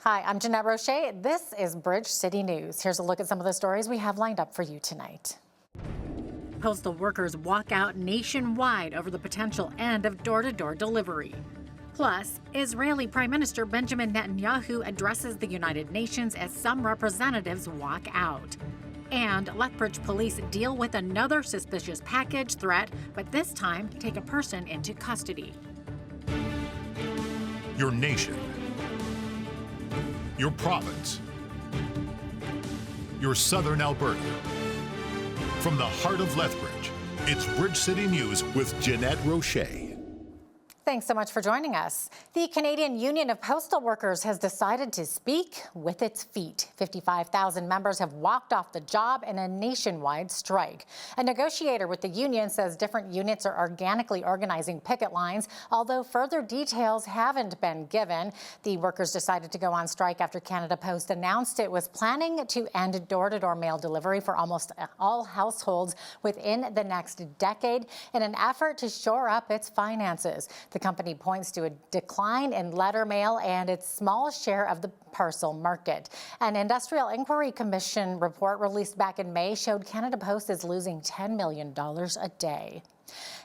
Hi, I'm Jeanette Roche. This is Bridge City News. Here's a look at some of the stories we have lined up for you tonight. Postal workers walk out nationwide over the potential end of door-to-door delivery. Plus, Israeli Prime Minister Benjamin Netanyahu addresses the United Nations as some representatives walk out. And Lethbridge police deal with another suspicious package threat, but this time take a person into custody. Your nation, your province, your southern Alberta. From the heart of Lethbridge, it's Bridge City News with Jeanette Roche. Thanks so much for joining us. The Canadian Union of Postal Workers has decided to speak with its feet. 55,000 members have walked off the job in a nationwide strike. A negotiator with the union says different units are organically organizing picket lines, although further details haven't been given. The workers decided to go on strike after Canada Post announced it was planning to end door-to-door mail delivery for almost all households within the next decade in an effort to shore up its finances. The company points to a decline in letter mail and its small share of the parcel market. An Industrial Inquiry Commission report released back in May showed Canada Post is losing $10 million a day.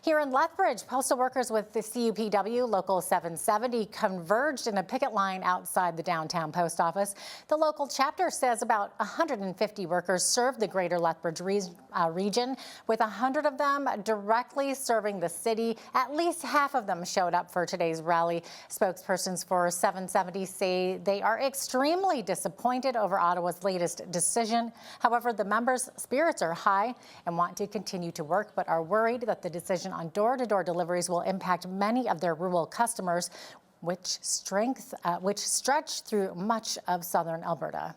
Here in Lethbridge, postal workers with the CUPW Local 770 converged in a picket line outside the downtown post office. The local chapter says about 150 workers serve the greater Lethbridge region, with 100 of them directly serving the city. At least half of them showed up for today's rally. Spokespersons for 770 say they are extremely disappointed over Ottawa's latest decision. However, the members' spirits are high and want to continue to work, but are worried that the decision on door-to-door deliveries will impact many of their rural customers, which stretch through much of southern Alberta.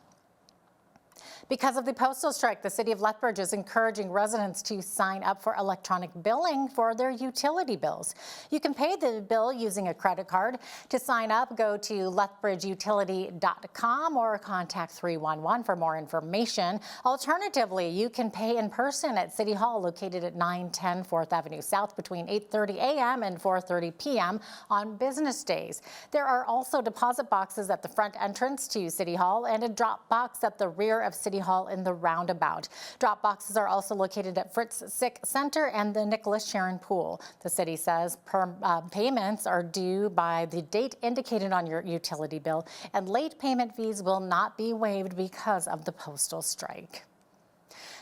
Because of the postal strike, the City of Lethbridge is encouraging residents to sign up for electronic billing for their utility bills. You can pay the bill using a credit card. To sign up, go to lethbridgeutility.com or contact 311 for more information. Alternatively, you can pay in person at City Hall, located at 910 4th Avenue South, between 8:30 a.m. and 4:30 p.m. on business days. There are also deposit boxes at the front entrance to City Hall and a drop box at the rear of City Hall in the roundabout. Drop boxes are also located at Fritz Sick Center and the Nicholas Sharon Pool. The city says payments are due by the date indicated on your utility bill, and late payment fees will not be waived because of the postal strike.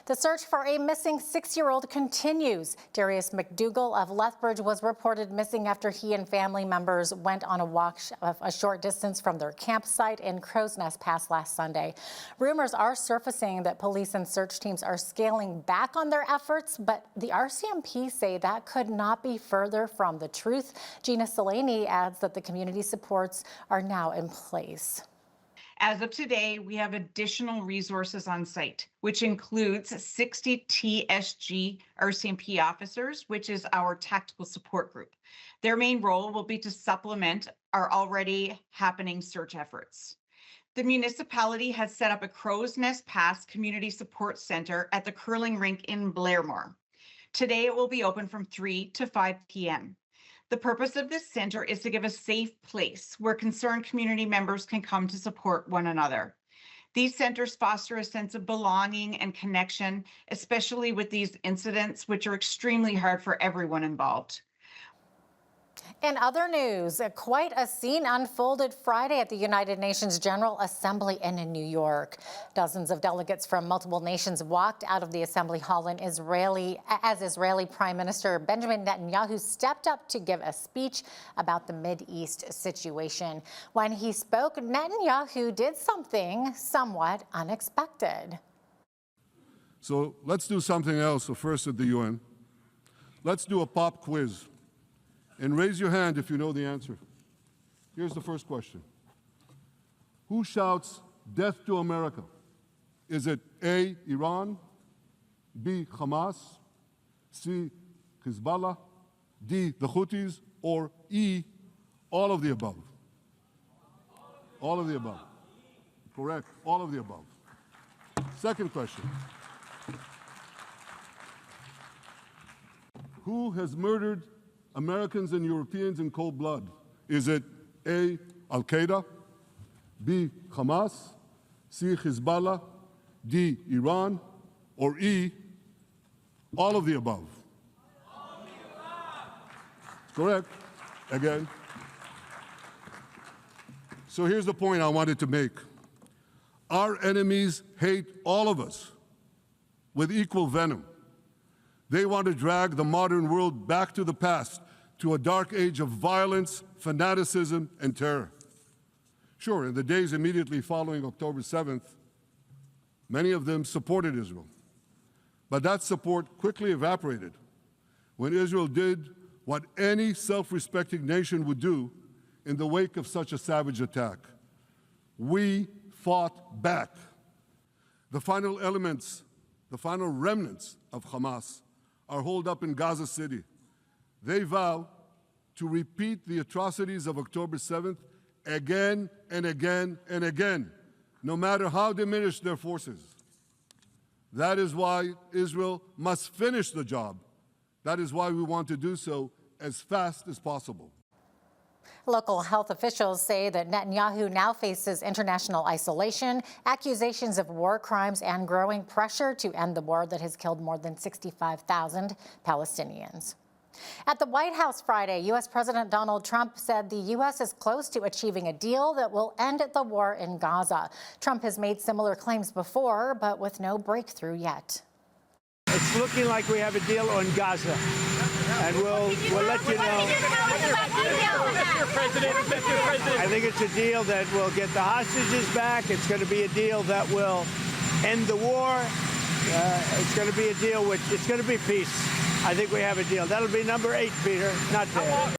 The search for a missing 6-year-old continues. Darius McDougall of Lethbridge was reported missing after he and family members went on a walk a short distance from their campsite in Crow's Nest Pass last Sunday. Rumors are surfacing that police and search teams are scaling back on their efforts, but the RCMP say that could not be further from the truth. Gina Salaney adds that the community supports are now in place. As of today, we have additional resources on site, which includes 60 TSG RCMP officers, which is our tactical support group. Their main role will be to supplement our already happening search efforts. The municipality has set up a Crow's Nest Pass Community Support Center at the curling rink in Blairmore. Today, it will be open from 3 to 5 p.m. The purpose of this center is to give a safe place where concerned community members can come to support one another. These centers foster a sense of belonging and connection, especially with these incidents, which are extremely hard for everyone involved. In other news, quite a scene unfolded Friday at the United Nations General Assembly in New York. Dozens of delegates from multiple nations walked out of the Assembly Hall as Israeli Prime Minister Benjamin Netanyahu stepped up to give a speech about the Mideast situation. When he spoke, Netanyahu did something somewhat unexpected. So let's do something else first at the UN. Let's do a pop quiz. And raise your hand if you know the answer. Here's the first question. Who shouts death to America? Is it A, Iran, B, Hamas, C, Hezbollah, D, the Houthis, or E, all of the above? All of the above. Correct, all of the above. Second question. Who has murdered Americans and Europeans in cold blood? Is it A, Al-Qaeda, B, Hamas, C, Hezbollah, D, Iran, or E, all of the above? Correct. Again. So here's the point I wanted to make. Our enemies hate all of us with equal venom. They want to drag the modern world back to the past, to a dark age of violence, fanaticism, and terror. Sure, in the days immediately following October 7th, many of them supported Israel. But that support quickly evaporated when Israel did what any self-respecting nation would do in the wake of such a savage attack. We fought back. The final remnants of Hamas are holed up in Gaza City. They vow to repeat the atrocities of October 7th again and again and again, no matter how diminished their forces. That is why Israel must finish the job. That is why we want to do so as fast as possible. Local health officials say that Netanyahu now faces international isolation, accusations of war crimes, and growing pressure to end the war that has killed more than 65,000 Palestinians. At the White House Friday, U.S. President Donald Trump said the U.S. is close to achieving a deal that will end the war in Gaza. Trump has made similar claims before, but with no breakthrough yet. It's looking like we have a deal on Gaza, and we'll let you know. Mr. President. I think it's a deal that will get the hostages back. It's going to be a deal that will end the war. It's going to be a deal which it's going to be peace. I think we have a deal. That'll be number 8, Peter, not 10.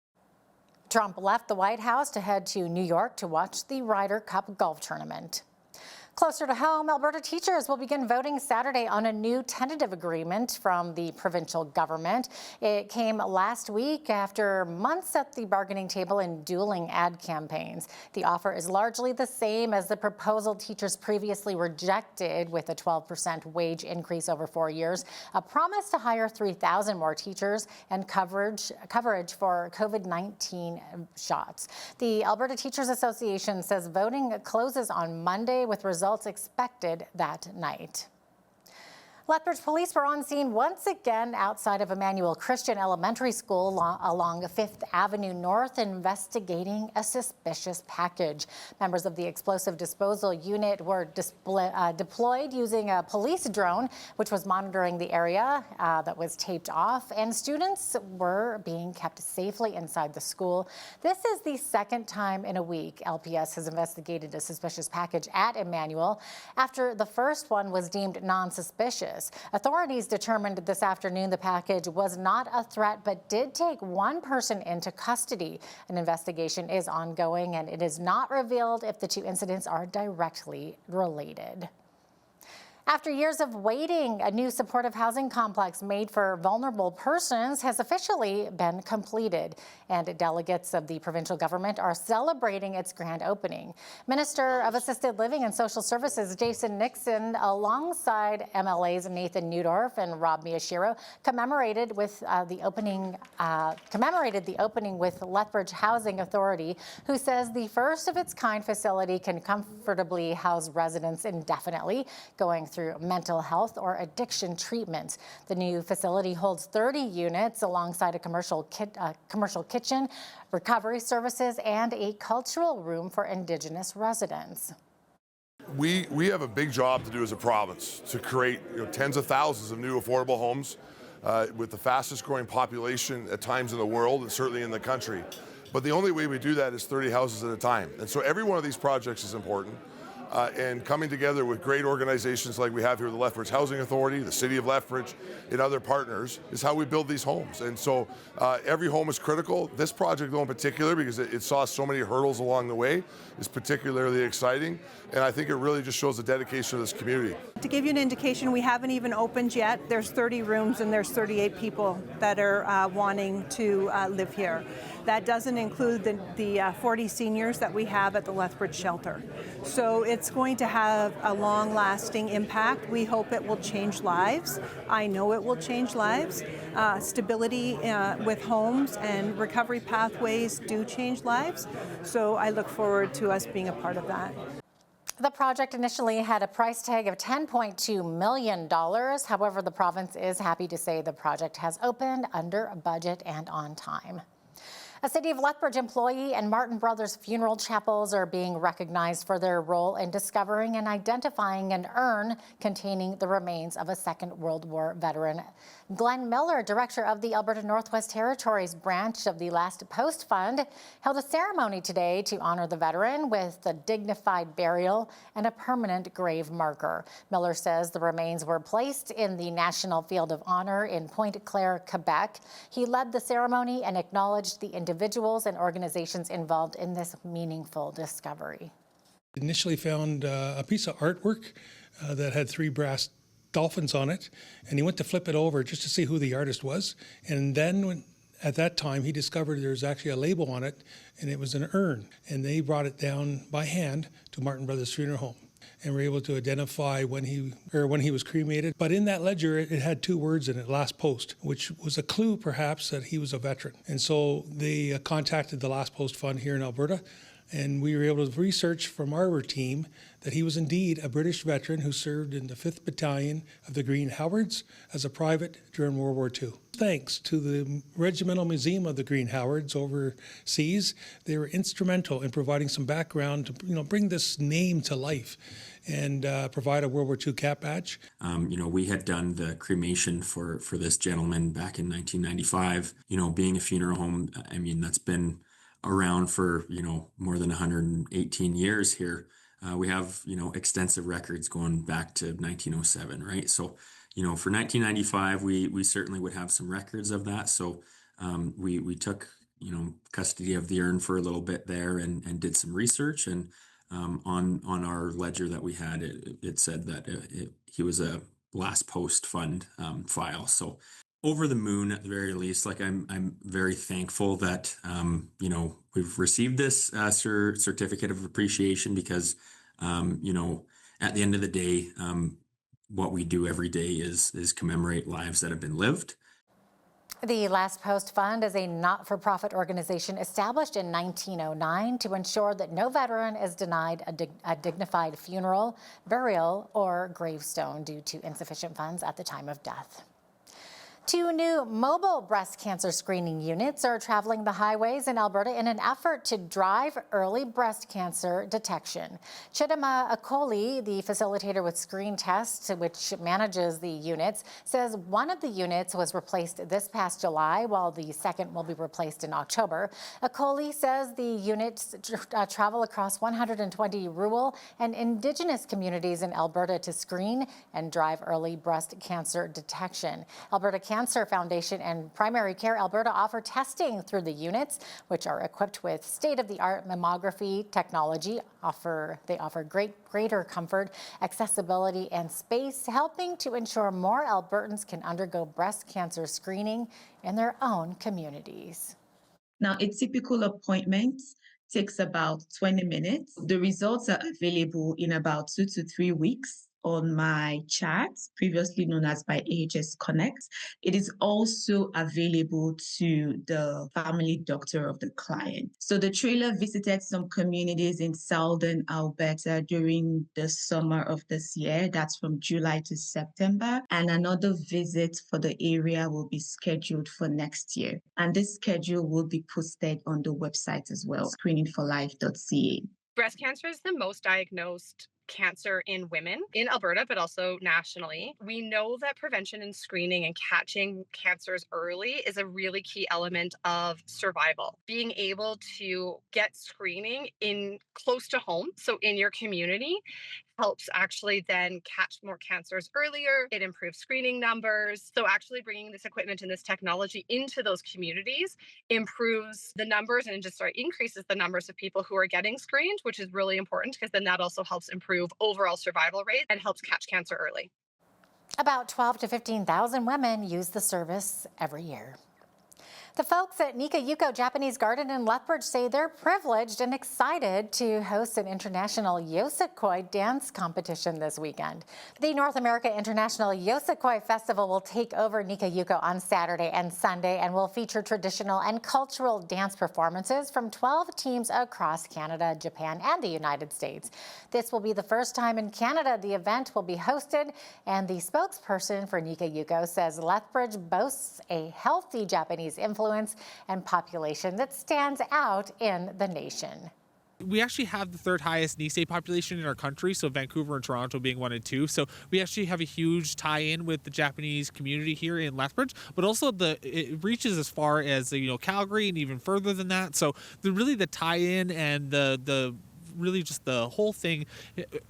Trump left the White House to head to New York to watch the Ryder Cup golf tournament. Closer to home, Alberta teachers will begin voting Saturday on a new tentative agreement from the provincial government. It came last week after months at the bargaining table and dueling ad campaigns. The offer is largely the same as the proposal teachers previously rejected, with a 12% wage increase over 4 years, a promise to hire 3,000 more teachers, and coverage for COVID-19 shots. The Alberta Teachers Association says voting closes on Monday, with results expected that night. Lethbridge police were on scene once again outside of Emmanuel Christian Elementary School along 5th Avenue North, investigating a suspicious package. Members of the explosive disposal unit were deployed using a police drone, which was monitoring the area that was taped off, and students were being kept safely inside the school. This is the second time in a week LPS has investigated a suspicious package at Emmanuel after the first one was deemed non-suspicious. Authorities determined this afternoon the package was not a threat, but did take one person into custody. An investigation is ongoing, and it is not revealed if the two incidents are directly related. After years of waiting, a new supportive housing complex made for vulnerable persons has officially been completed, and delegates of the provincial government are celebrating its grand opening. Minister of Assisted Living and Social Services Jason Nixon, alongside MLAs Nathan Newdorf and Rob Miyashiro, commemorated the opening with Lethbridge Housing Authority, who says the first of its kind facility can comfortably house residents indefinitely going through mental health or addiction treatment. The new facility holds 30 units alongside a commercial kitchen, recovery services, and a cultural room for Indigenous residents. We have a big job to do as a province to create tens of thousands of new affordable homes with the fastest growing population at times in the world and certainly in the country. But the only way we do that is 30 houses at a time. And so every one of these projects is important. And coming together with great organizations like we have here, the Lethbridge Housing Authority, the City of Lethbridge, and other partners, is how we build these homes. And so every home is critical. This project, though, in particular, because it saw so many hurdles along the way, is particularly exciting. And I think it really just shows the dedication of this community. To give you an indication, we haven't even opened yet. There's 30 rooms and there's 38 people that are wanting to live here. That doesn't include the 40 seniors that we have at the Lethbridge shelter. So it's going to have a long-lasting impact. We hope it will change lives. I know it will change lives. Stability with homes and recovery pathways do change lives. So I look forward to us being a part of that. The project initially had a price tag of $10.2 million. However, the province is happy to say the project has opened under budget and on time. A City of Lethbridge employee and Martin Brothers funeral chapels are being recognized for their role in discovering and identifying an urn containing the remains of a Second World War veteran. Glenn Miller, director of the Alberta Northwest Territories branch of the Last Post Fund, held a ceremony today to honor the veteran with a dignified burial and a permanent grave marker. Miller says the remains were placed in the National Field of Honor in Pointe Claire, Quebec. He led the ceremony and acknowledged the individuals and organizations involved in this meaningful discovery. Initially found a piece of artwork that had 3 brass dolphins on it, and he went to flip it over just to see who the artist was. And then at that time, he discovered there's actually a label on it, and it was an urn. And they brought it down by hand to Martin Brothers Funeral Home, and were able to identify when he was cremated. But in that ledger, it had 2 words in it, Last Post, which was a clue perhaps that he was a veteran. And so they contacted the Last Post Fund here in Alberta, and we were able to research from our team that he was indeed a British veteran who served in the 5th Battalion of the Green Howards as a private during World War II. Thanks to the Regimental Museum of the Green Howards overseas, they were instrumental in providing some background to bring this name to life and provide a World War II cap badge. We had done the cremation for this gentleman back in 1995. Being a funeral home, that's been around for, more than 118 years here. We have, extensive records going back to 1907, right? So, for 1995, we certainly would have some records of that. So we took, custody of the urn for a little bit there and did some research. And on our ledger that we had, it said that he was a Last Post Fund file. So over the moon at the very least. I'm very thankful that we've received this certificate of appreciation because at the end of the day, what we do every day is commemorate lives that have been lived. The Last Post Fund is a not-for-profit organization established in 1909 to ensure that no veteran is denied a dignified funeral, burial, or gravestone due to insufficient funds at the time of death. 2 new mobile breast cancer screening units are traveling the highways in Alberta in an effort to drive early breast cancer detection. Chidima Akoli, the facilitator with Screen Test, which manages the units, says one of the units was replaced this past July, while the second will be replaced in October. Akoli says the units travel across 120 rural and Indigenous communities in Alberta to screen and drive early breast cancer detection. Alberta Cancer Foundation and Primary Care Alberta offer testing through the units, which are equipped with state-of-the-art mammography technology. They offer greater comfort, accessibility, and space, helping to ensure more Albertans can undergo breast cancer screening in their own communities. Now, a typical appointment takes about 20 minutes. The results are available in about 2 to 3 weeks on my chat, previously known as my AHS Connect. It is also available to the family doctor of the client. So the trailer visited some communities in southern Alberta during the summer of this year. That's from July to September. And another visit for the area will be scheduled for next year. And this schedule will be posted on the website as well, screeningforlife.ca. Breast cancer is the most diagnosed cancer in women in Alberta, but also nationally. We know that prevention and screening and catching cancers early is a really key element of survival. Being able to get screening in close to home, so in your community, helps actually then catch more cancers earlier. It improves screening numbers. So actually bringing this equipment and this technology into those communities improves the numbers and increases the numbers of people who are getting screened, which is really important because then that also helps improve overall survival rate and helps catch cancer early. About 12,000 to 15,000 women use the service every year. The folks at Nika Yuko Japanese Garden in Lethbridge say they're privileged and excited to host an international Yosakoi dance competition this weekend. The North America International Yosakoi Festival will take over Nika Yuko on Saturday and Sunday and will feature traditional and cultural dance performances from 12 teams across Canada, Japan, and the United States. This will be the first time in Canada the event will be hosted, and the spokesperson for Nika Yuko says Lethbridge boasts a healthy Japanese influence and population that stands out in the nation. We actually have the third highest Nisei population in our country, so Vancouver and Toronto being 1 and 2. So we actually have a huge tie-in with the Japanese community here in Lethbridge, but also it reaches as far as Calgary and even further than that. So the tie-in and the really just the whole thing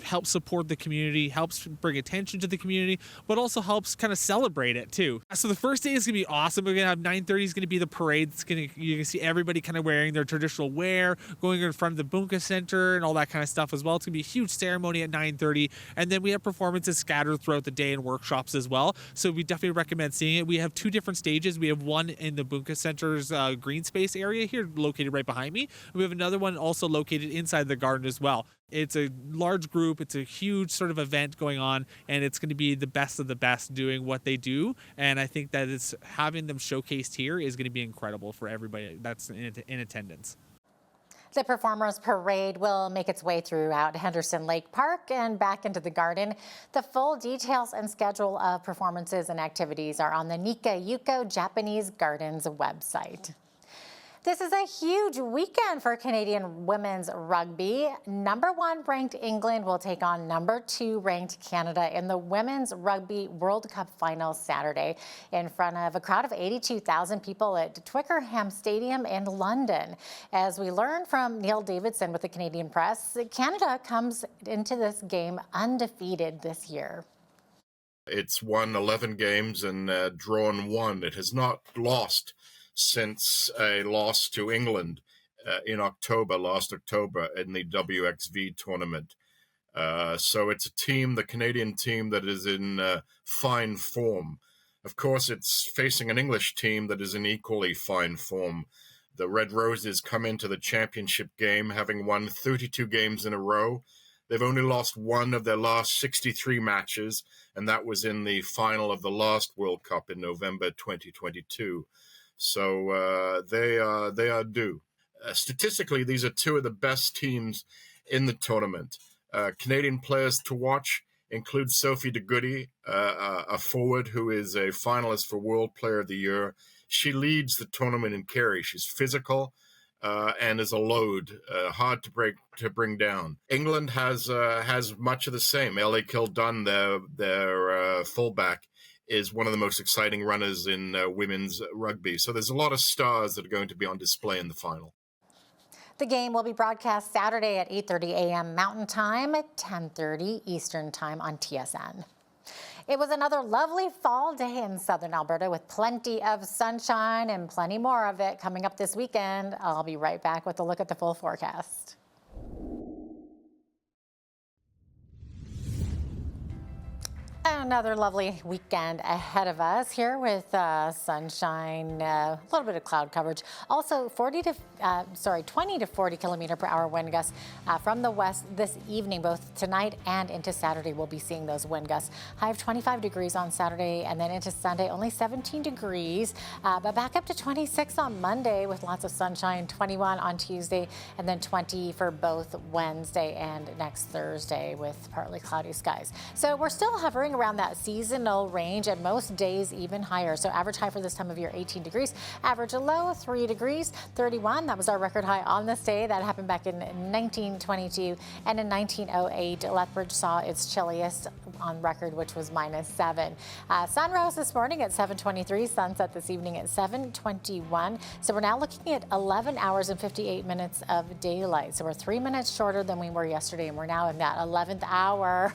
helps support the community, helps bring attention to the community, but also helps kind of celebrate it too. So the first day is gonna be awesome. We're gonna have 9:30 is gonna be the parade. You can see everybody kind of wearing their traditional wear, going in front of the Bunka Center and all that kind of stuff as well. It's gonna be a huge ceremony at 9:30, and then we have performances scattered throughout the day and workshops as well. So we definitely recommend seeing it. We have 2 different stages. We have one in the Bunka Center's green space area here, located right behind me. We have another one also located inside the garden as well. It's a large group, it's a huge sort of event going on, and it's going to be the best of the best doing what they do, and I think that it's having them showcased here is going to be incredible for everybody that's in attendance. The Performers Parade will make its way throughout Henderson Lake Park and back into the garden. The full details and schedule of performances and activities are on the Nika Yuko Japanese Gardens website. This is a huge weekend for Canadian women's rugby. Number 1 ranked England will take on number 2 ranked Canada in the Women's Rugby World Cup final Saturday in front of a crowd of 82,000 people at Twickenham Stadium in London. As we learned from Neil Davidson with the Canadian Press, Canada comes into this game undefeated this year. It's won 11 games and drawn 1. It has not lost since a loss to England in last October in the WXV tournament. So it's a team, the Canadian team, that is in fine form. Of course, it's facing an English team that is in equally fine form. The Red Roses come into the championship game having won 32 games in a row. They've only lost 1 of their last 63 matches, and that was in the final of the last World Cup in November 2022. So they are due. Statistically, these are 2 of the best teams in the tournament. Canadian players to watch include Sophie de Goody, a forward who is a finalist for World Player of the Year. She leads the tournament in carry. She's physical and is a load, hard to bring down. England has much of the same. Ellie Kildunn, their fullback, is one of the most exciting runners in women's rugby. So there's a lot of stars that are going to be on display in the final. The game will be broadcast Saturday at 8:30 a.m. Mountain Time at 10:30 Eastern Time on TSN. It was another lovely fall day in southern Alberta with plenty of sunshine and plenty more of it coming up this weekend. I'll be right back with a look at the full forecast. Another lovely weekend ahead of us here with sunshine, a little bit of cloud coverage. Also 20 to 40 kilometer per hour wind gusts from the west this evening. Both tonight and into Saturday we'll be seeing those wind gusts. High of 25 degrees on Saturday, and then into Sunday only 17 degrees, but back up to 26 on Monday with lots of sunshine, 21 on Tuesday, and then 20 for both Wednesday and next Thursday with partly cloudy skies. So we're still hovering around that seasonal range, and most days even higher. So average high for this time of year 18 degrees, average low 3 degrees, 31. That was our record high on this day. That happened back in 1922, and in 1908 Lethbridge saw its chilliest on record, which was -7. Sun rose this morning at 7:23, sunset this evening at 7:21. So we're now looking at 11 hours and 58 minutes of daylight. So we're 3 minutes shorter than we were yesterday, and we're now in that 11th hour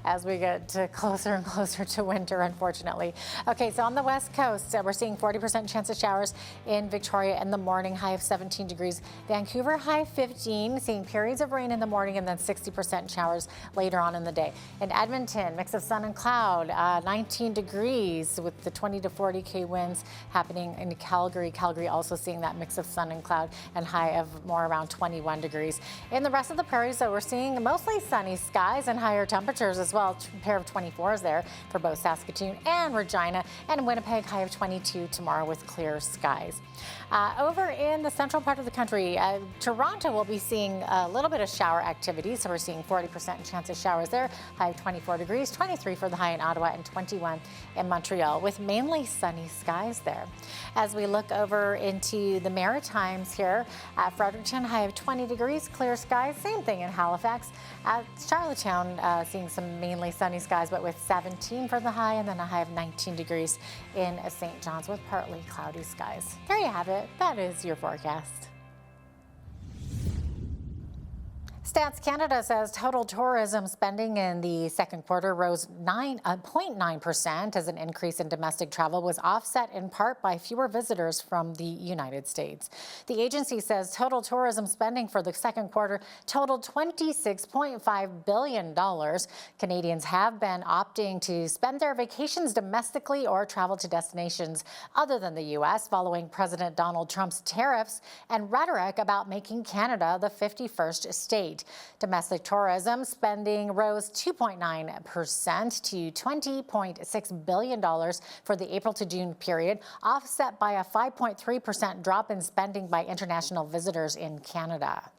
as we get closer and closer to winter, unfortunately. Okay, so on the west coast, we're seeing 40% chance of showers in Victoria in the morning, high of 17 degrees. Vancouver, high 15, seeing periods of rain in the morning and then 60% showers later on in the day. In Edmonton, mix of sun and cloud, 19 degrees with the 20 to 40 winds happening in Calgary. Calgary also seeing that mix of sun and cloud and high of more around 21 degrees. In the rest of the prairies, though, we're seeing mostly sunny skies and higher temperatures as well. A pair of 24s there for both Saskatoon and Regina, and Winnipeg, high of 22 tomorrow with clear skies. Over in the central part of the country, Toronto will be seeing a little bit of shower activity, so we're seeing 40% chance of showers there, high of 24 degrees, 23 for the high in Ottawa, and 21 in Montreal, with mainly sunny skies there. As we look over into the Maritimes here, Fredericton, high of 20 degrees, clear skies, same thing in Halifax. Charlottetown seeing some mainly sunny skies, but with 17 for the high, and then a high of 19 degrees in St. John's with partly cloudy skies. There you have it. That is your forecast. Stats Canada says total tourism spending in the second quarter rose 0.9% as an increase in domestic travel was offset in part by fewer visitors from the United States. The agency says total tourism spending for the second quarter totaled $26.5 billion. Canadians have been opting to spend their vacations domestically or travel to destinations other than the U.S. following President Donald Trump's tariffs and rhetoric about making Canada the 51st state. Domestic tourism spending rose 2.9% to $20.6 billion for the April to June period, offset by a 5.3% drop in spending by international visitors in Canada.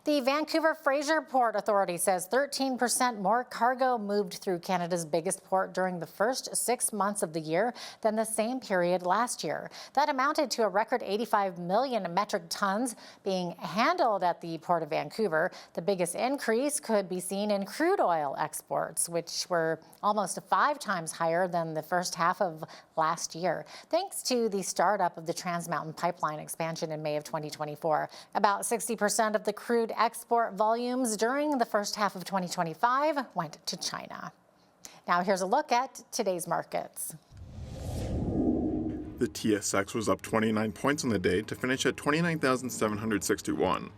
The Vancouver Fraser Port Authority says 13% more cargo moved through Canada's biggest port during the first 6 months of the year than the same period last year. That amounted to a record 85 million metric tons being handled at the Port of Vancouver. The biggest increase could be seen in crude oil exports, which were almost 5 times higher than the first half of last year, thanks to the startup of the Trans Mountain Pipeline expansion in May of 2024. About 60% of the crude export volumes during the first half of 2025 went to China. Now here's a look at today's markets. The TSX was up 29 points on the day to finish at 29,761.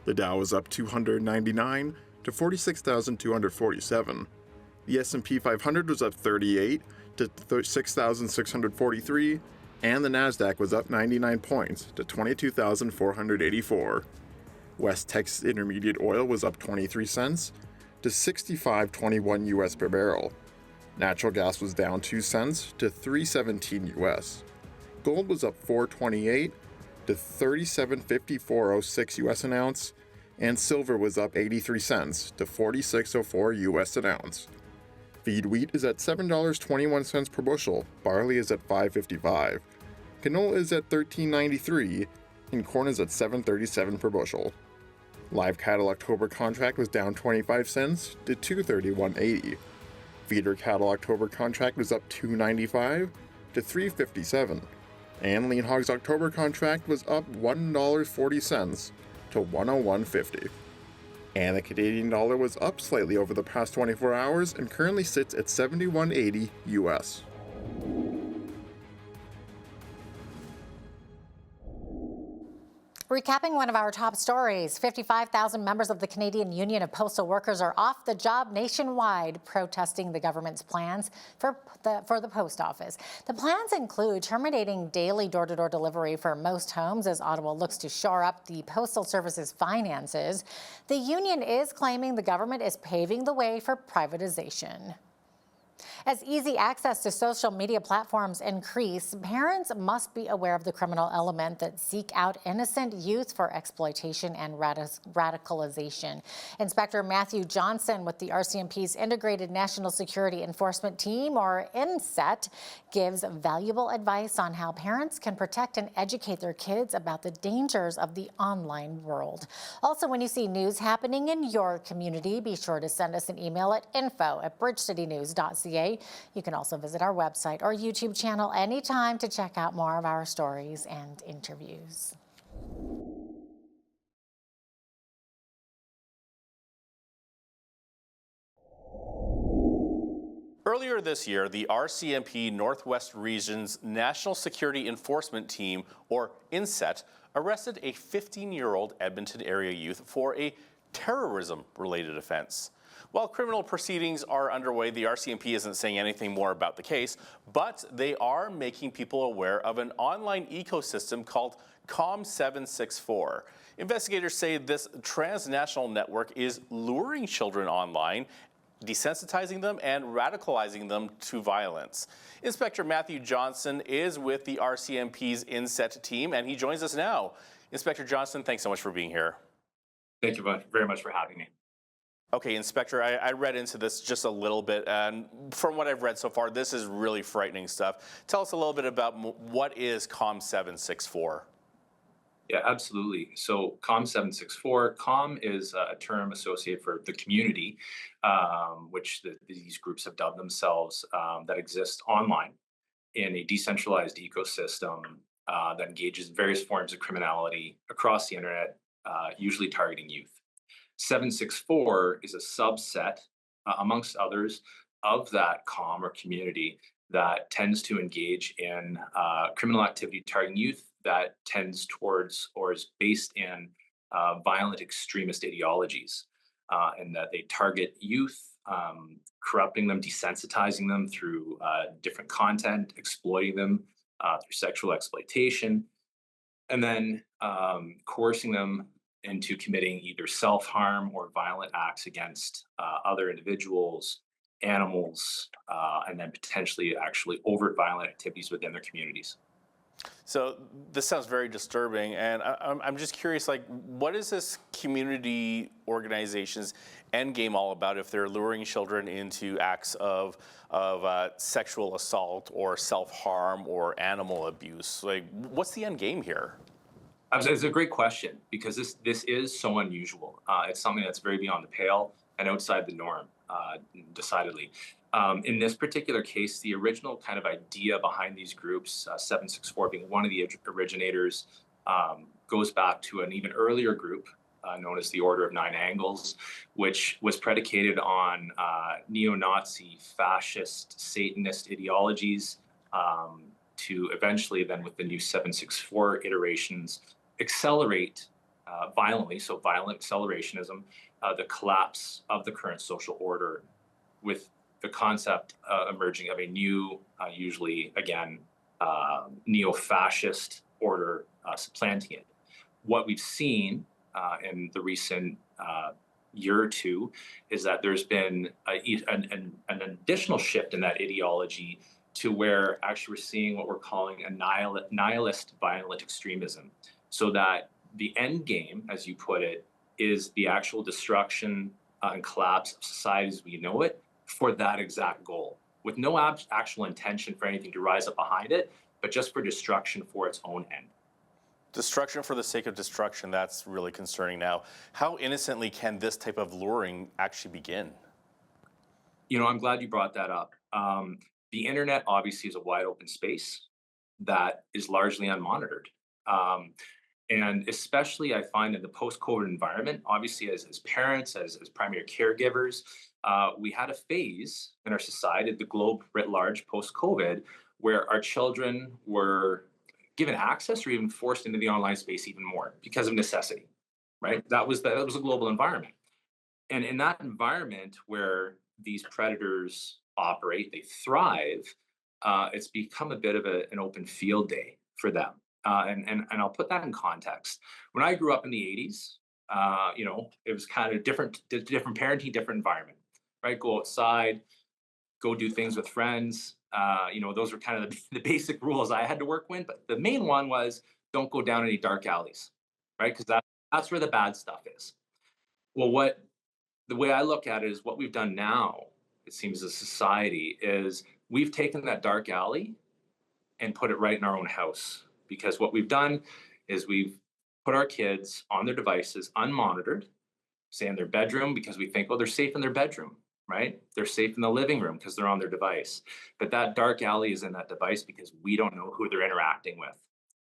The Dow was up 299 to 46,247. The S&P 500 was up 38 to 6,643, and the Nasdaq was up 99 points to 22,484. West Texas Intermediate oil was up 23 cents to 65.21 US per barrel. Natural gas was down 2 cents to 3.17 US. Gold was up 4.28 to 37.5406 US an ounce, and silver was up 83 cents to 46.04 US an ounce. Feed wheat is at $7.21 per bushel, barley is at $5.55, canola is at $13.93, and corn is at $7.37 per bushel. Live cattle October contract was down 25 cents to $231.80. Feeder cattle October contract was up $2.95 to $3.57, and lean hogs October contract was up $1.40 to $101.50. And the Canadian dollar was up slightly over the past 24 hours and currently sits at $71.80 US. Recapping one of our top stories, 55,000 members of the Canadian Union of Postal Workers are off the job nationwide, protesting the government's plans for the post office. The plans include terminating daily door-to-door delivery for most homes as Ottawa looks to shore up the Postal Service's finances. The union is claiming the government is paving the way for privatization. As easy access to social media platforms increase, parents must be aware of the criminal element that seek out innocent youth for exploitation and radicalization. Inspector Matthew Johnson with the RCMP's Integrated National Security Enforcement Team, or INSET, gives valuable advice on how parents can protect and educate their kids about the dangers of the online world. Also, when you see news happening in your community, be sure to send us an email at info@bridgecitynews.ca. You can also visit our website or YouTube channel anytime to check out more of our stories and interviews. Earlier this year, the RCMP Northwest Region's National Security Enforcement Team, or INSET, arrested a 15-year-old Edmonton area youth for a terrorism-related offense. While criminal proceedings are underway, the RCMP isn't saying anything more about the case, but they are making people aware of an online ecosystem called COM764. Investigators say this transnational network is luring children online, desensitizing them and radicalizing them to violence. Inspector Matthew Johnson is with the RCMP's Sept team, and he joins us now. Inspector Johnson, thanks so much for being here. Thank you very much for having me. Okay, Inspector, I read into this just a little bit, and from what I've read so far, this is really frightening stuff. Tell us a little bit about what is COM764? Yeah, absolutely. So COM764, COM is a term associated for the community, which these groups have dubbed themselves, that exists online in a decentralized ecosystem that engages in various forms of criminality across the internet, usually targeting youth. 764 is a subset, amongst others, of that COM or community that tends to engage in criminal activity targeting youth that tends towards or is based in violent extremist ideologies, and that they target youth, corrupting them, desensitizing them through different content, exploiting them through sexual exploitation, and then coercing them into committing either self-harm or violent acts against other individuals, animals, and then potentially actually overt violent activities within their communities. So this sounds very disturbing, and I'm just curious, like, what is this community organization's end game all about if they're luring children into acts of sexual assault or self-harm or animal abuse? Like, what's the end game here? It's a great question, because this is so unusual. It's something that's very beyond the pale and outside the norm, decidedly. In this particular case, the original kind of idea behind these groups, 764 being one of the originators, goes back to an even earlier group known as the Order of Nine Angles, which was predicated on neo-Nazi, fascist, Satanist ideologies, to eventually then with the new 764 iterations accelerate violently, so violent accelerationism, the collapse of the current social order, with the concept emerging of a new, usually again, neo-fascist order supplanting it. What we've seen in the recent year or two is that there's been an additional shift in that ideology to where actually we're seeing what we're calling a nihilist violent extremism. So that the end game, as you put it, is the actual destruction and collapse of society as we know it for that exact goal, with no actual intention for anything to rise up behind it, but just for destruction for its own end. Destruction for the sake of destruction, that's really concerning now. How innocently can this type of luring actually begin? You know, I'm glad you brought that up. The internet obviously is a wide open space that is largely unmonitored. And especially I find in the post-COVID environment, obviously as parents, as primary caregivers, we had a phase in our society, the globe writ large post-COVID, where our children were given access or even forced into the online space even more because of necessity, right? That was a global environment. And in that environment where these predators operate, they thrive, it's become a bit of an open field day for them. And I'll put that in context. When I grew up in the 80s, you know, it was kind of different parenting, different environment, right? Go outside, go do things with friends. You know, those were kind of the basic rules I had to work with. But the main one was don't go down any dark alleys, right? Because that's where the bad stuff is. Well, the way I look at it is what we've done now, it seems, as a society, is we've taken that dark alley and put it right in our own house. Because what we've done is we've put our kids on their devices unmonitored, say in their bedroom, because we think, oh, they're safe in their bedroom, right? They're safe in the living room because they're on their device. But that dark alley is in that device because we don't know who they're interacting with.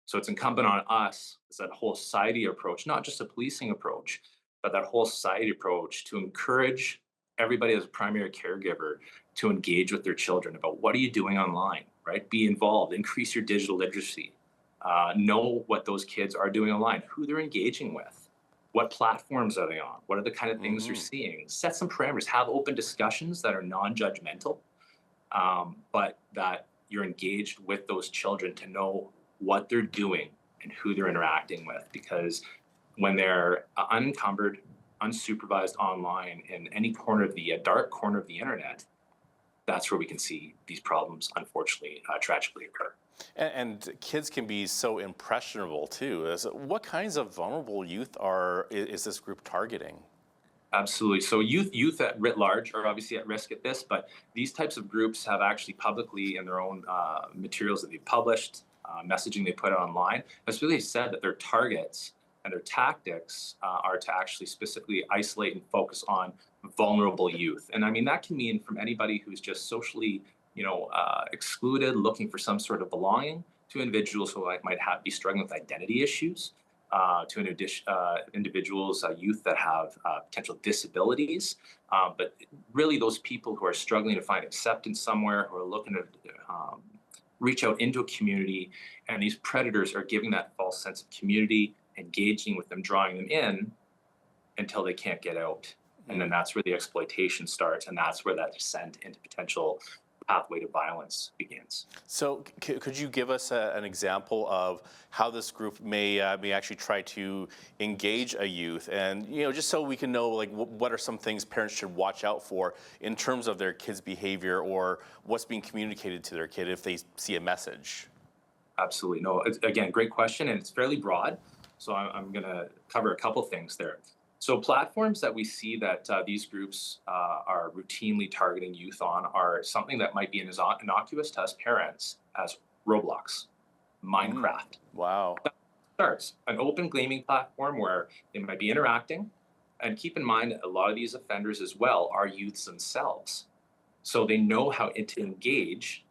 So it's incumbent on us, it's that whole society approach, not just a policing approach, but that whole society approach to encourage everybody as a primary caregiver to engage with their children about what are you doing online, right? Be involved, increase your digital literacy. Know what those kids are doing online, who they're engaging with, What platforms are they on? What are the kind of things you're seeing? Set some parameters, have open discussions that are non-judgmental, but that you're engaged with those children to know what they're doing and who they're interacting with. Because when they're unencumbered, unsupervised online in any corner of the dark corner of the internet, that's where we can see these problems, unfortunately, tragically occur. And kids can be so impressionable too. What kinds of vulnerable youth is this group targeting? Absolutely. So youth at writ large are obviously at risk at this, but these types of groups have actually publicly in their own materials that they've published, messaging they put online, has really said that their targets and their tactics are to actually specifically isolate and focus on vulnerable youth. And I mean, that can mean from anybody who's just socially, excluded, looking for some sort of belonging, to individuals who might be struggling with identity issues, to individuals, youth that have potential disabilities, but really those people who are struggling to find acceptance somewhere, who are looking to reach out into a community, and these predators are giving that false sense of community, engaging with them, drawing them in until they can't get out. And then that's where the exploitation starts, and that's where that descent into potential pathway to violence begins. So could you give us an example of how this group may actually try to engage a youth, and just so we can know what are some things parents should watch out for in terms of their kids' behavior or what's being communicated to their kid if they see a message? Absolutely. No, again, great question, and it's fairly broad. So I'm going to cover a couple things there. So platforms that we see that these groups are routinely targeting youth on are something that might be innocuous to us parents as Roblox, Minecraft. Wow. That starts an open gaming platform where they might be interacting. And keep in mind, a lot of these offenders as well are youths themselves. So they know how to engage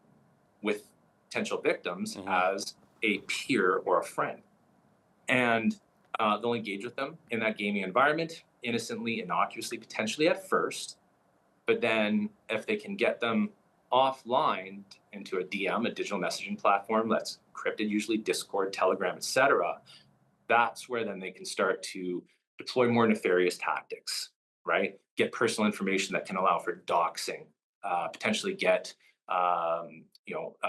with potential victims as a peer or a friend. And they'll engage with them in that gaming environment, innocently, innocuously, potentially at first. But then if they can get them offline into a DM, a digital messaging platform that's encrypted, usually Discord, Telegram, etc., that's where then they can start to deploy more nefarious tactics, right? Get personal information that can allow for doxing, potentially get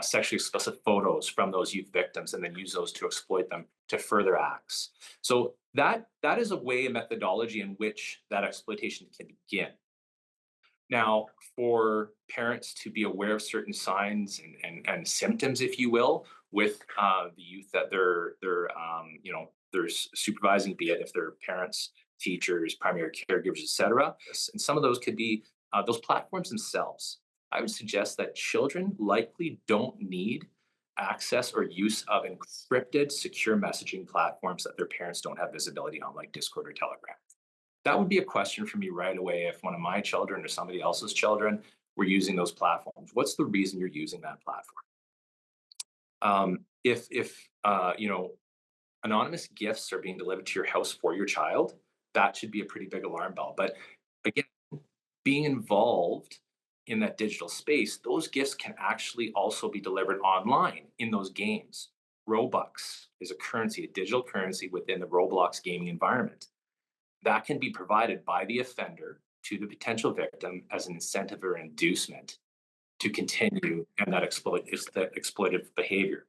sexually explicit photos from those youth victims, and then use those to exploit them to further acts. So that is a way, a methodology in which that exploitation can begin. Now, for parents to be aware of certain signs and symptoms, if you will, with the youth that they're supervising, be it if they're parents, teachers, primary caregivers, etc. And some of those could be those platforms themselves. I would suggest that children likely don't need access or use of encrypted, secure messaging platforms that their parents don't have visibility on, like Discord or Telegram. That would be a question for me right away if one of my children or somebody else's children were using those platforms. What's the reason you're using that platform? If anonymous gifts are being delivered to your house for your child, that should be a pretty big alarm bell. But again, being involved in that digital space, those gifts can actually also be delivered online in those games. Robux is a currency, a digital currency within the Roblox gaming environment. That can be provided by the offender to the potential victim as an incentive or inducement to continue in that exploitative behavior.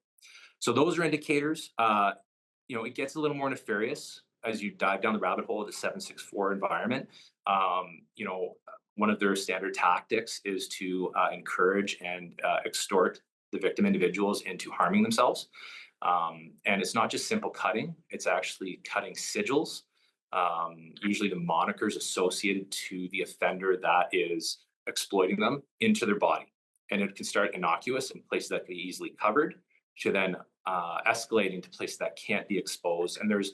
So those are indicators. It gets a little more nefarious as you dive down the rabbit hole of the 764 environment. One of their standard tactics is to encourage and extort the victim individuals into harming themselves. And it's not just simple cutting, it's actually cutting sigils, usually the monikers associated to the offender that is exploiting them, into their body. And it can start innocuous in places that can be easily covered, to then escalating to places that can't be exposed. And there's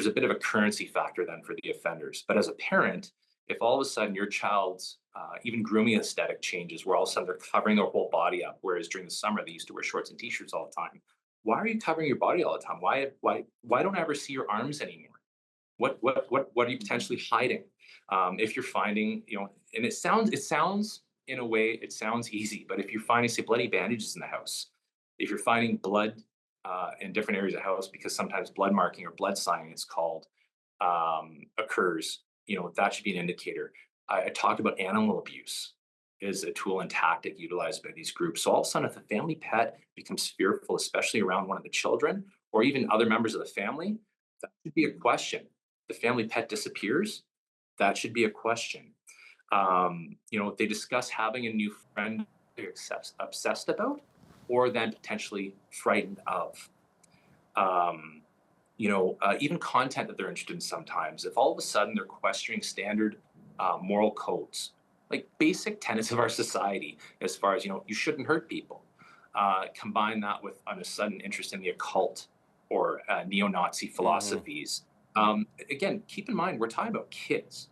a bit of a currency factor then for the offenders. But as a parent, if all of a sudden your child's even grooming aesthetic changes, where all of a sudden they're covering their whole body up, whereas during the summer they used to wear shorts and t-shirts all the time. Why are you covering your body all the time? Why don't I ever see your arms anymore? What are you potentially hiding? If you're finding, and it sounds in a way, it sounds easy, but if you're finding, say, bloody bandages in the house, if you're finding blood in different areas of the house, because sometimes blood marking or blood signing it's called, occurs, that should be an indicator. I talked about animal abuse is a tool and tactic utilized by these groups. So all of a sudden, if a family pet becomes fearful, especially around one of the children or even other members of the family, that should be a question. The family pet disappears, that should be a question. They discuss having a new friend they're obsessed about or then potentially frightened of. Even content that they're interested in sometimes. If all of a sudden they're questioning standard moral codes, like basic tenets of our society, as far as, you shouldn't hurt people. Combine that with a sudden interest in the occult or neo-Nazi philosophies. Again, keep in mind, we're talking about kids,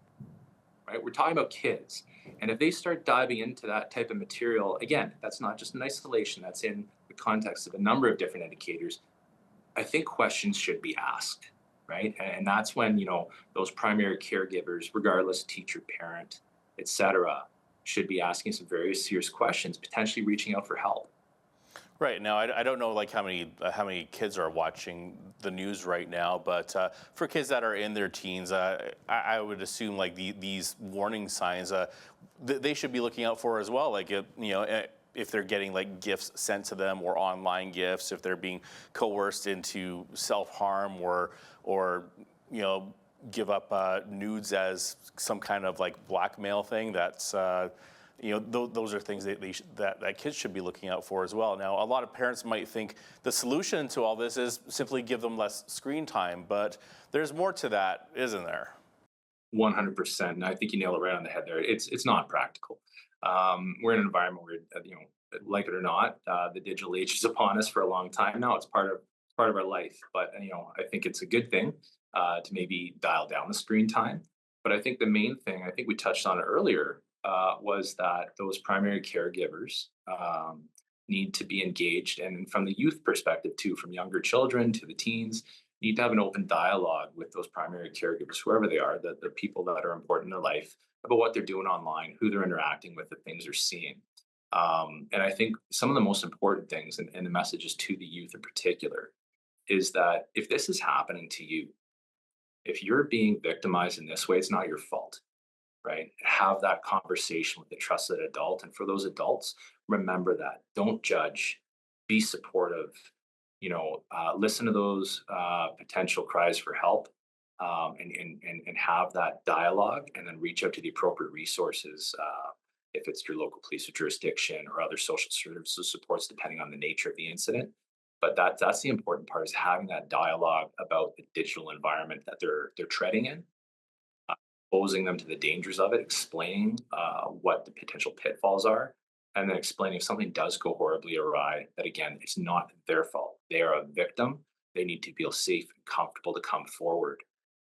right? We're talking about kids. And if they start diving into that type of material, again, that's not just in isolation, that's in the context of a number of different indicators. I think questions should be asked, right? And that's when, those primary caregivers, regardless, teacher, parent, et cetera, should be asking some very serious questions, potentially reaching out for help. Right now, I don't know how many kids are watching the news right now, but for kids that are in their teens, I would assume these warning signs they should be looking out for as well. If they're getting gifts sent to them or online gifts, if they're being coerced into self-harm or give up nudes as some kind of blackmail thing, that's those are things that kids should be looking out for as well. Now, a lot of parents might think the solution to all this is simply give them less screen time, but there's more to that, isn't there? 100%, and I think you nail it right on the head there. It's not practical. We're in an environment where, like it or not, the digital age is upon us for a long time now. It's part of our life, but I think it's a good thing to maybe dial down the screen time. But I think the main thing, I think we touched on it earlier, was that those primary caregivers need to be engaged, and from the youth perspective too, from younger children to the teens, need to have an open dialogue with those primary caregivers, whoever they are, the people that are important in their life, about what they're doing online, who they're interacting with, the things they're seeing. And I think some of the most important things, and the messages to the youth in particular, is that if this is happening to you, if you're being victimized in this way, it's not your fault, right? Have that conversation with a trusted adult. And for those adults, remember that. Don't judge, be supportive, listen to those potential cries for help, and have that dialogue, and then reach out to the appropriate resources, if it's your local police or jurisdiction or other social services supports, depending on the nature of the incident. But that's the important part, is having that dialogue about the digital environment that they're treading in, exposing them to the dangers of it, explaining what the potential pitfalls are, and then explaining if something does go horribly awry, that again, it's not their fault. They are a victim. They need to feel safe and comfortable to come forward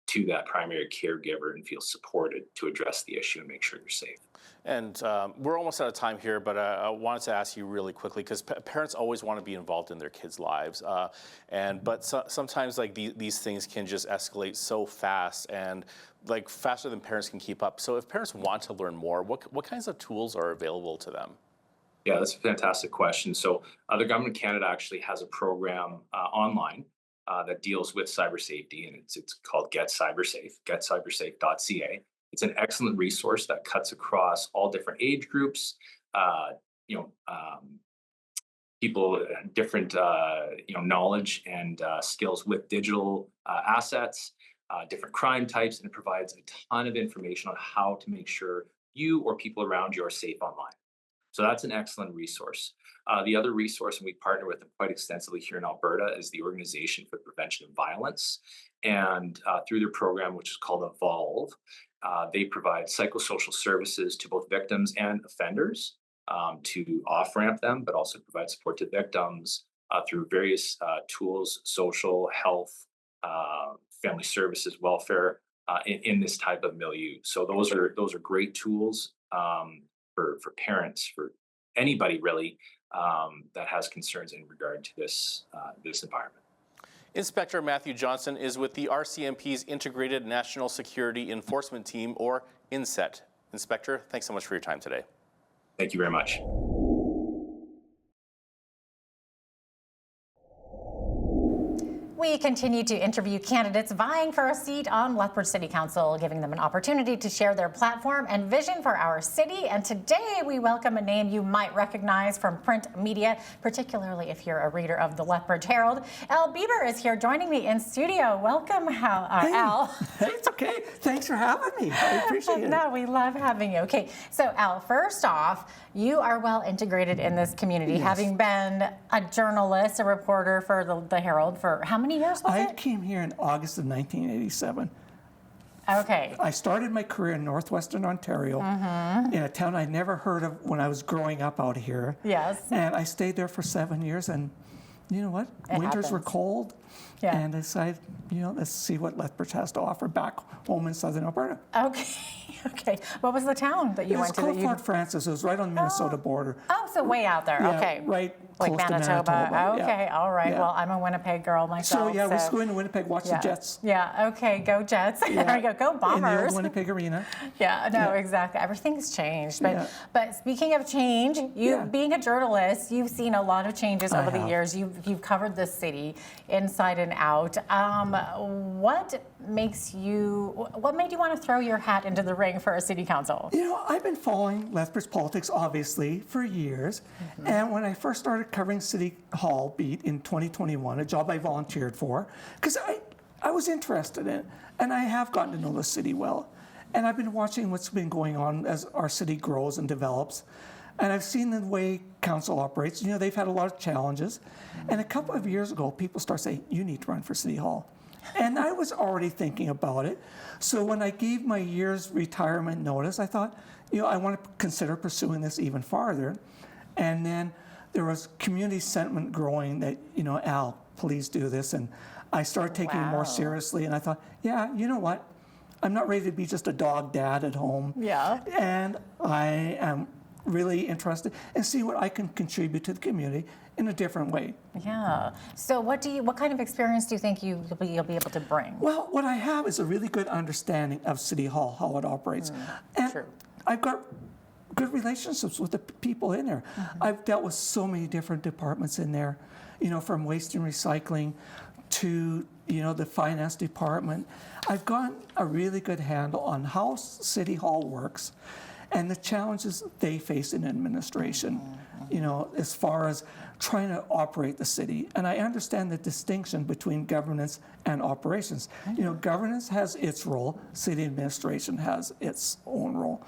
to that primary caregiver and feel supported to address the issue and make sure they're safe. And we're almost out of time here, but I wanted to ask you really quickly, because parents always want to be involved in their kids' lives, but sometimes these things can just escalate so fast, and faster than parents can keep up. So if parents want to learn more, what kinds of tools are available to them? Yeah, that's a fantastic question. So the Government of Canada actually has a program online that deals with cyber safety, and it's called Get Cybersafe, getcybersafe.ca. It's an excellent resource that cuts across all different age groups, people, different knowledge and skills with digital assets, different crime types, and it provides a ton of information on how to make sure you or people around you are safe online. So that's an excellent resource. The other resource, and we partner with them quite extensively here in Alberta, is the Organization for the Prevention of Violence. And through their program, which is called Evolve, they provide psychosocial services to both victims and offenders to off-ramp them, but also provide support to victims through various tools, social, health, family services, welfare, in this type of milieu. So those are great tools for parents, for anybody really that has concerns in regard to this environment. Inspector Matthew Johnson is with the RCMP's Integrated National Security Enforcement Team, or INSET. Inspector, thanks so much for your time today. Thank you very much. We continue to interview candidates vying for a seat on Lethbridge City Council, giving them an opportunity to share their platform and vision for our city. And today we welcome a name you might recognize from print media, particularly if you're a reader of the Lethbridge Herald. Al Bieber is here joining me in studio. Welcome, Al. It's okay. Thanks for having me. I appreciate it. No, we love having you. Okay, so Al, first off, you are well integrated in this community, having been a journalist, a reporter for the Herald for how many years was it? I came here in August of 1987. Okay. I started my career in northwestern Ontario in a town I'd never heard of when I was growing up out here. Yes. And I stayed there for 7 years, and you know what? Winters were cold, and I decided, let's see what Lethbridge has to offer back home in southern Alberta. Okay. What was the town that you went to? It was called Fort Francis. It was right on the Minnesota border. Oh, so way out there. Yeah, okay. Right like close Manitoba. to Manitoba. Okay, Yeah. all right. Yeah. Well, I'm a Winnipeg girl myself. So we used to go into Winnipeg, watch the Jets. Yeah, okay, go Jets. Yeah. There we go, go Bombers. In the old Winnipeg Arena. Yeah, no, exactly. Everything's changed. But speaking of change, you being a journalist, you've seen a lot of changes over the years. You've covered this city inside and out. What made you want to throw your hat into the ring for a city council? I've been following Lethbridge politics, obviously, for years. And when I first started covering City Hall beat in 2021, a job I volunteered for, because I was interested in it, and I have gotten to know the city well. And I've been watching what's been going on as our city grows and develops. And I've seen the way council operates. They've had a lot of challenges. And a couple of years ago, people started saying, you need to run for City Hall. And I was already thinking about it. So when I gave my year's retirement notice, I thought, I want to consider pursuing this even farther. And then there was community sentiment growing that, Al, please do this. And I started taking it more seriously. And I thought, you know what? I'm not ready to be just a dog dad at home. Yeah. And I am really interested in seeing what I can contribute to the community in a different way. Yeah. So what kind of experience do you think you'll be able to bring? Well, what I have is a really good understanding of City Hall, how it operates. And I've got good relationships with the people in there. I've dealt with so many different departments in there, from waste and recycling to, the finance department. I've got a really good handle on how City Hall works and the challenges they face in administration, as far as trying to operate the city. And I understand the distinction between governance and operations. Governance has its role, city administration has its own role.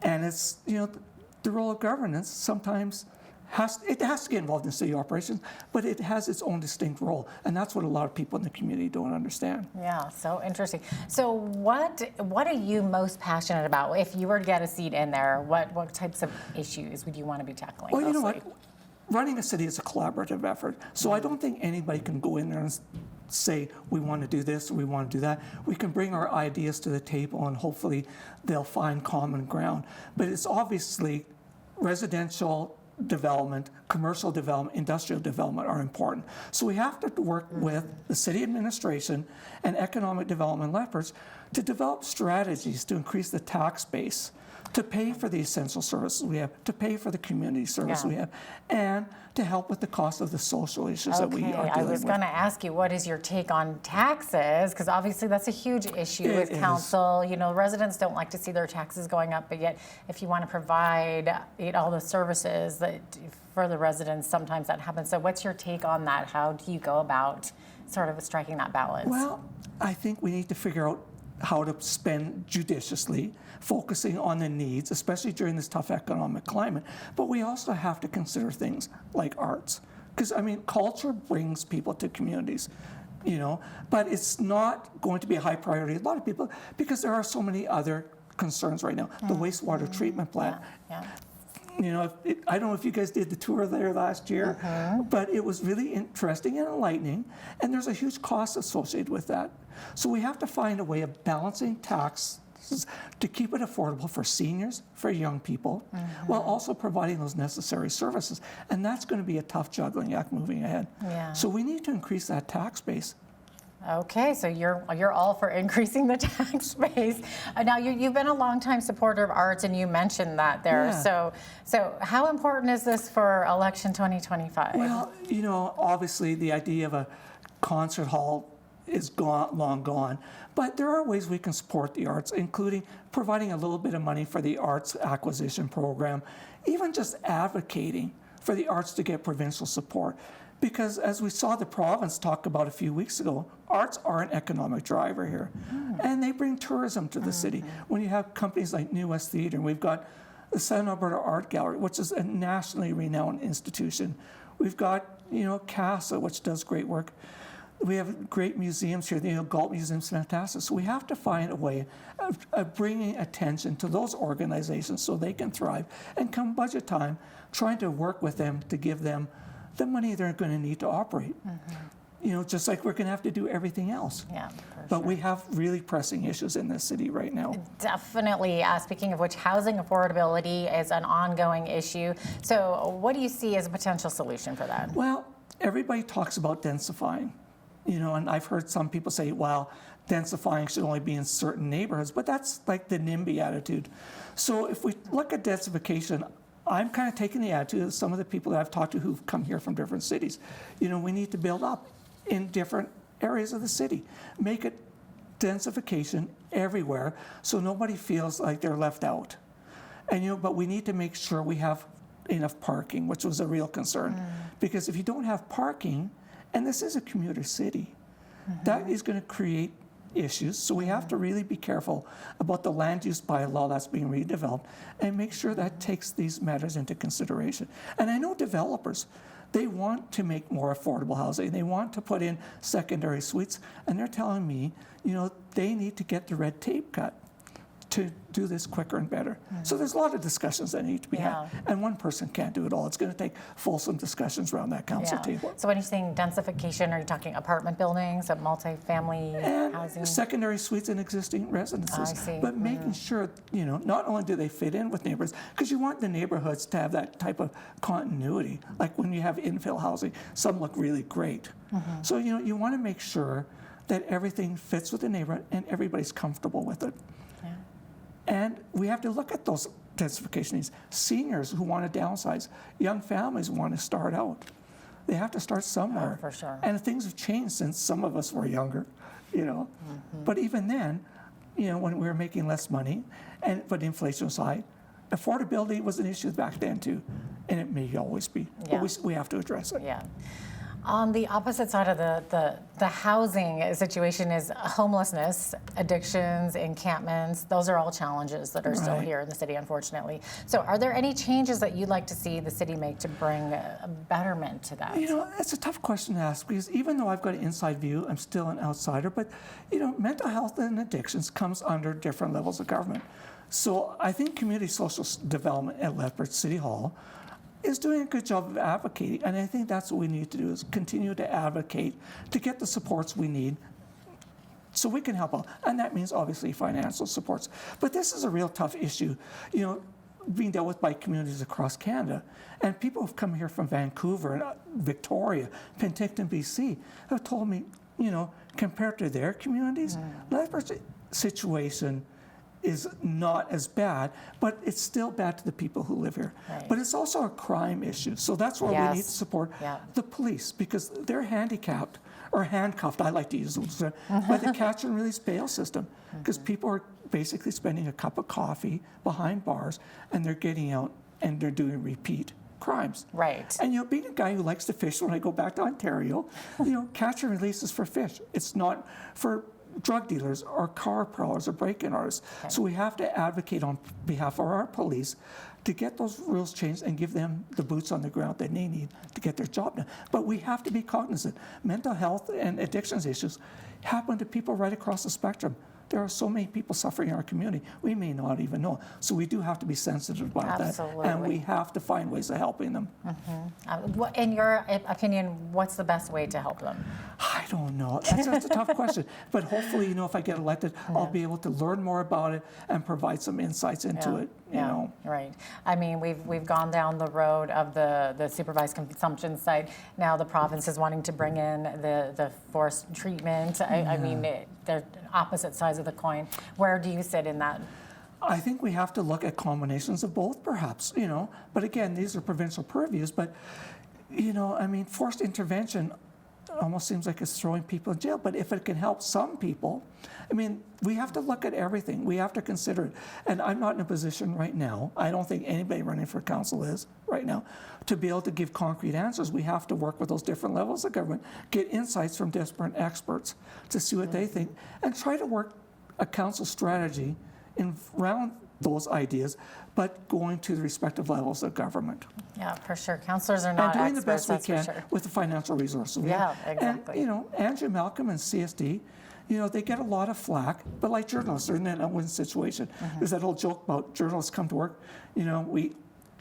And it's, the role of governance sometimes has to get involved in city operations, but it has its own distinct role. And that's what a lot of people in the community don't understand. Yeah, so interesting. So what are you most passionate about? If you were to get a seat in there, what types of issues would you want to be tackling? Well, you know what? Running a city is a collaborative effort. So I don't think anybody can go in there and say, we want to do this, or we want to do that. We can bring our ideas to the table and hopefully they'll find common ground. But it's obviously residential development, commercial development, industrial development are important. So we have to work with the city administration and economic development Lethbridge to develop strategies to increase the tax base, to pay for the essential services we have, to pay for the community service we have, and to help with the cost of the social issues that we are dealing with. I was going to ask you, what is your take on taxes? Because obviously that's a huge issue with council. Residents don't like to see their taxes going up, but yet if you want to provide all the services that for the residents, sometimes that happens. So what's your take on that? How do you go about sort of striking that balance? Well, I think we need to figure out how to spend judiciously, focusing on the needs, especially during this tough economic climate. But we also have to consider things like arts. Because, culture brings people to communities, but it's not going to be a high priority. A lot of people, because there are so many other concerns right now. The wastewater treatment plant. I don't know if you guys did the tour there last year, but it was really interesting and enlightening, and there's a huge cost associated with that. So we have to find a way of balancing taxes to keep it affordable for seniors, for young people, while also providing those necessary services. And that's going to be a tough juggling act moving ahead. So we need to increase that tax base. Okay, so you're all for increasing the tax base. Now you've been a longtime supporter of arts, and you mentioned that there. So how important is this for election 2025? Well, obviously the idea of a concert hall is long gone. But there are ways we can support the arts, including providing a little bit of money for the arts acquisition program, even just advocating for the arts to get provincial support. Because as we saw the province talk about a few weeks ago, arts are an economic driver here. And they bring tourism to the city. When you have companies like New West Theatre, and we've got the Southern Alberta Art Gallery, which is a nationally renowned institution. We've got, CASA, which does great work. We have great museums here. The Galt Museum's fantastic. So we have to find a way of bringing attention to those organizations so they can thrive. And come budget time, trying to work with them to give them the money they're going to need to operate. Just like we're going to have to do everything else. Yeah, but we have really pressing issues in this city right now. Definitely. Speaking of which, housing affordability is an ongoing issue. So what do you see as a potential solution for that? Well, everybody talks about densifying, and I've heard some people say, well, densifying should only be in certain neighborhoods, but that's like the NIMBY attitude. So if we look at densification, I'm kind of taking the attitude of some of the people that I've talked to who've come here from different cities. We need to build up in different areas of the city. Make it densification everywhere so nobody feels like they're left out. And but we need to make sure we have enough parking, which was a real concern. Because if you don't have parking, and this is a commuter city, that is going to create issues. So we have to really be careful about the land use bylaw that's being redeveloped and make sure that takes these matters into consideration. And I know developers, they want to make more affordable housing. They want to put in secondary suites, and they're telling me, they need to get the red tape cut to do this quicker and better. So there's a lot of discussions that need to be had, and one person can't do it all. It's going to take fulsome discussions around that council table. So when you're saying densification, are you talking apartment buildings, multifamily housing? Secondary suites in existing residences. I see. But making sure, not only do they fit in with neighbors, because you want the neighborhoods to have that type of continuity. Like when you have infill housing, some look really great. So, you want to make sure that everything fits with the neighborhood and everybody's comfortable with it. And we have to look at those densification needs. Seniors who want to downsize, young families who want to start out. They have to start somewhere. For sure. And things have changed since some of us were younger, But even then, when we were making less money, but inflation was high, affordability was an issue back then too, and it may always be. But we have to address it. Yeah. On the opposite side of the housing situation is homelessness, addictions, encampments. Those are all challenges that are still here in the city, unfortunately. So are there any changes that you'd like to see the city make to bring a betterment to that? It's a tough question to ask because even though I've got an inside view, I'm still an outsider. But, mental health and addictions comes under different levels of government. So I think community social development at Lethbridge City Hall is doing a good job of advocating, and I think that's what we need to do is continue to advocate to get the supports we need so we can help out. And that means obviously financial supports. But this is a real tough issue, being dealt with by communities across Canada. And people who've come here from Vancouver and Victoria, Penticton, BC, have told me, compared to their communities, Lethbridge's situation is not as bad, but it's still bad to the people who live here. But it's also a crime issue. So that's where we need to support the police because they're handicapped or handcuffed, I like to use those, by the catch and release bail system because people are basically spending a cup of coffee behind bars and they're getting out and they're doing repeat crimes. Right. And being a guy who likes to fish when I go back to Ontario, catch and release is for fish. It's not for drug dealers or car prowlers or break-in artists. So we have to advocate on behalf of our police to get those rules changed and give them the boots on the ground that they need to get their job done. But we have to be cognizant. Mental health and addictions issues happen to people right across the spectrum. There are so many people suffering in our community, we may not even know. So we do have to be sensitive about that. And we have to find ways of helping them. In your opinion, what's the best way to help them? I don't know. That's a tough question. But hopefully, if I get elected, I'll be able to learn more about it and provide some insights into it. Right. I mean, we've gone down the road of the supervised consumption site. Now the province is wanting to bring in the forced treatment. I mean, they're opposite sides of the coin. Where do you sit in that? I think we have to look at combinations of both, perhaps. But again, these are provincial purviews. But I mean, forced intervention. almost seems like it's throwing people in jail. But if it can help some people, I mean, we have to look at everything. We have to consider it. And I'm not in a position right now, I don't think anybody running for council is right now, to be able to give concrete answers. We have to work with those different levels of government, get insights from different experts to see what they think, and try to work a council strategy around those ideas, but going to the respective levels of government. Yeah, for sure. Councillors are not and doing experts, the best we can sure. with the financial resources. Yeah, exactly. And, you know, Andrew Malcolm and CSD, you know, they get a lot of flack, but like journalists, they're in a win situation. There's that old joke about journalists come to work, you know,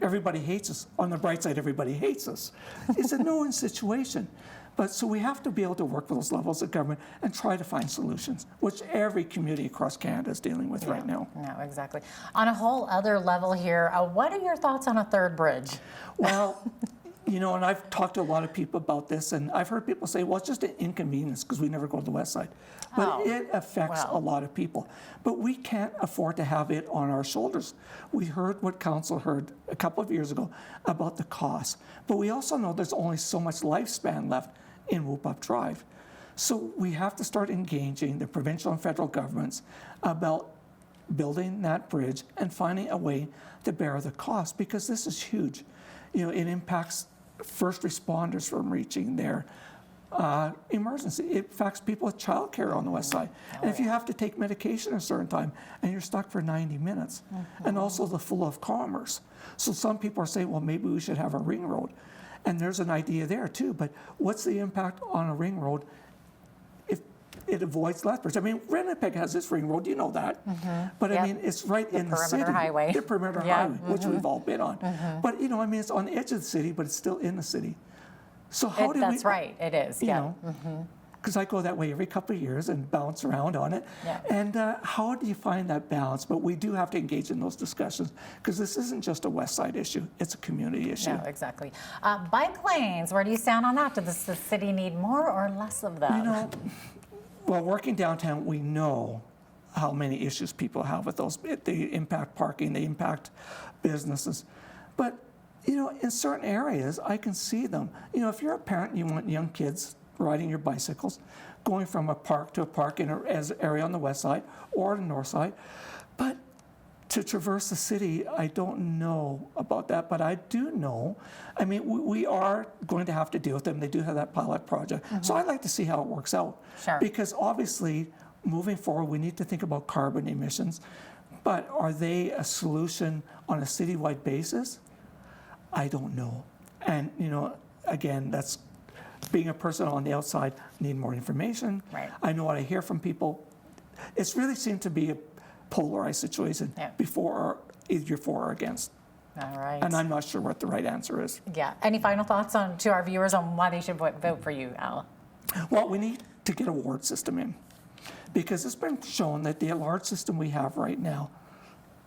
everybody hates us. On the bright side, everybody hates us. It's a no-win situation. But so we have to be able to work with those levels of government and try to find solutions, which every community across Canada is dealing with right now. No, exactly. On a whole other level here, what are your thoughts on a third bridge? Well, you know, and I've talked to a lot of people about this, and I've heard people say, well, it's just an inconvenience because we never go to the west side. But it affects a lot of people. But we can't afford to have it on our shoulders. We heard what council heard a couple of years ago about the cost. But we also know there's only so much lifespan left in Whoop Up Drive. So we have to start engaging the provincial and federal governments about building that bridge and finding a way to bear the cost, because this is huge. You know, it impacts first responders from reaching their emergency. It affects people with childcare on the west side. And if you have to take medication at a certain time and you're stuck for 90 minutes, and also the flow of commerce. So some people are saying, well, maybe we should have a ring road. And there's an idea there too, but what's the impact on a ring road if it avoids Lethbridge? I mean, Winnipeg has this ring road, you know that. But I mean, it's right in the city. Highway. The perimeter highway, which we've all been on. But you know, I mean, it's on the edge of the city, but it's still in the city. So how do we? That's right, it is, you know, because I go that way every couple of years and bounce around on it. And how do you find that balance? But we do have to engage in those discussions, because this isn't just a west side issue, it's a community issue. No, exactly. Bike lanes, where do you stand on that? Does the city need more or less of them? You know, well, working downtown, we know how many issues people have with those. They impact parking, they impact businesses. But, you know, in certain areas, I can see them. You know, if you're a parent and you want young kids riding your bicycles, going from a park to a park in an area on the west side or the north side. But to traverse the city, I don't know about that, but I do know, I mean, we are going to have to deal with them. They do have that pilot project. So I'd like to see how it works out. Because obviously, moving forward, we need to think about carbon emissions, but are they a solution on a citywide basis? I don't know. And, you know, again, that's being a person on the outside, need more information. I know what I hear from people. It's really seemed to be a polarized situation before, or either you're for or against. All right. And I'm not sure what the right answer is. Yeah. Any final thoughts to our viewers on why they should vote for you, Al? Well, we need to get a ward system in, because it's been shown that the large system we have right now,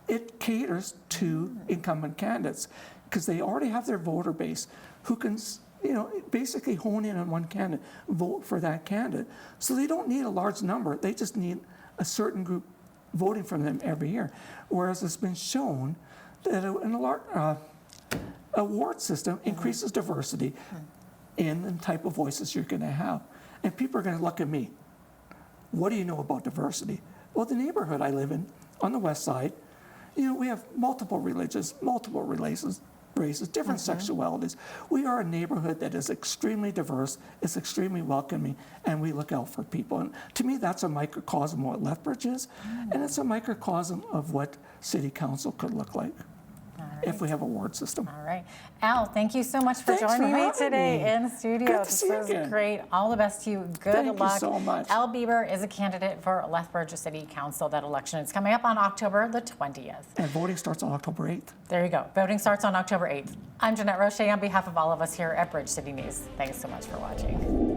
it caters to incumbent candidates, because they already have their voter base who can, you know, basically hone in on one candidate, vote for that candidate. So they don't need a large number. They just need a certain group voting for them every year. Whereas it's been shown that a ward system increases diversity in the type of voices you're going to have. And people are going to look at me. What do you know about diversity? Well, the neighborhood I live in, on the west side, you know, we have multiple religions, multiple races, different sexualities. We are a neighborhood that is extremely diverse, it's extremely welcoming, and we look out for people. And to me, that's a microcosm of what Lethbridge is, and it's a microcosm of what City Council could look like if we have a ward system. All right. Al, thank you so much for joining me today in the studio. Good to see you again. This was great. All the best to you. Good luck. Thank you so much. Al Bieber is a candidate for Lethbridge City Council. That election is coming up on October the 20th. And voting starts on October 8th. There you go. Voting starts on October 8th. I'm Jeanette Roche on behalf of all of us here at Bridge City News. Thanks so much for watching.